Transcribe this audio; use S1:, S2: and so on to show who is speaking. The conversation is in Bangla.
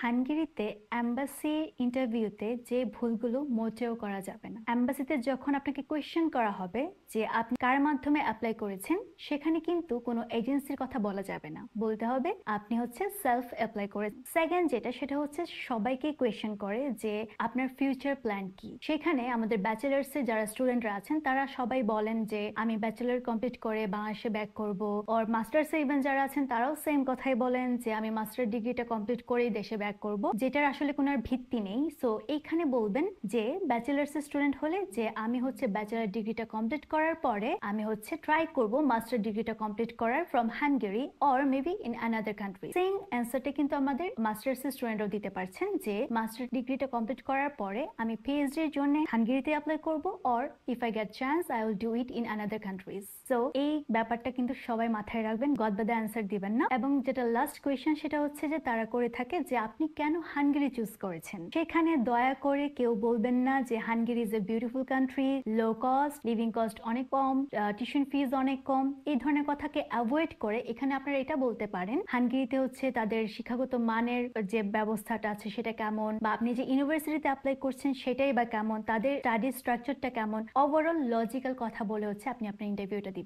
S1: হাঙ্গেরিতে এম্বাসি ইন্টারভিউতে যে ভুলগুলো মোটেও করা যাবে না। এম্বাসিতে যখন আপনাকে কোয়েশ্চেন করা হবে যে আপনি কার মাধ্যমে অ্যাপ্লাই করেছেন, সেখানে কিন্তু কোনো এজেন্সির কথা বলা যাবে না। বলতে হবে আপনি হচ্ছে সেলফ অ্যাপ্লাই করে। সেকেন্ড যেটা সেটা হচ্ছে সবাইকে কোয়েশ্চেন করে যে আপনার ফিউচার প্ল্যান কি। সেখানে আমাদের ব্যাচেলার্সে যারা স্টুডেন্টরা আছেন তারা সবাই বলেন যে আমি ব্যাচেলার কমপ্লিট করে বাংলাদেশে ব্যাক করব। আর মাস্টার্সে ইভেন যারা আছেন তারাও সেম কথাই বলেন যে আমি মাস্টার ডিগ্রিটা কমপ্লিট করেই দেশে ব্যাক করব, যেটার আসলে কোনো আর ভিত্তি নেই। সো এইখানে বলবেন যে ব্যাচেলার্স স্টুডেন্ট হলে যে আমি হচ্ছে ব্যাচেলার ডিগ্রিটা কমপ্লিট করার পরে আমি হচ্ছে ট্রাই করব মাস্টার ডিগ্রিটা কমপ্লিট করার from Hungary or maybe in another country. Same অ্যান্সারটা কিন্তু আমাদের মাস্টার্স স্টুডেন্টও দিতে পারছেন যে মাস্টার ডিগ্রিটা কমপ্লিট করার পরে আমি পিএইচডি এর জন্য হাঙ্গেরিতে অ্যাপ্লাই করব or if I get chance I will do it in another countries. So এই ব্যাপারটা কিন্তু সবাই মাথায় রাখবেন, গদ বাদে অ্যান্সার দিবেন না। এবং যেটা লাস্ট কোয়েশ্চেন সেটা হচ্ছে যে তারা করে থাকে যে আপনি কেন হাঙ্গেরি চুজ করেছেন। সেখানে দয়া করে কেউ বলবেন না যে Hungary is a beautiful country, low cost, living cost অনেক কম, টিউশন ফিজ অনেক কম। এই ধরনের কথাকে অ্যাভয়েড করে এখানে আপনারা এটা বলতে পারেন হাঙ্গেরিতে হচ্ছে তাদের শিক্ষাগত মানের যে ব্যবস্থাটা আছে সেটা কেমন, বা আপনি যে ইউনিভার্সিটিতে অ্যাপ্লাই করছেন সেটাই বা কেমন, তাদের স্টাডি স্ট্রাকচারটা কেমন। ওভারঅল লজিক্যাল কথা বলে হচ্ছে আপনি আপনার ইন্টারভিউটা দিবেন।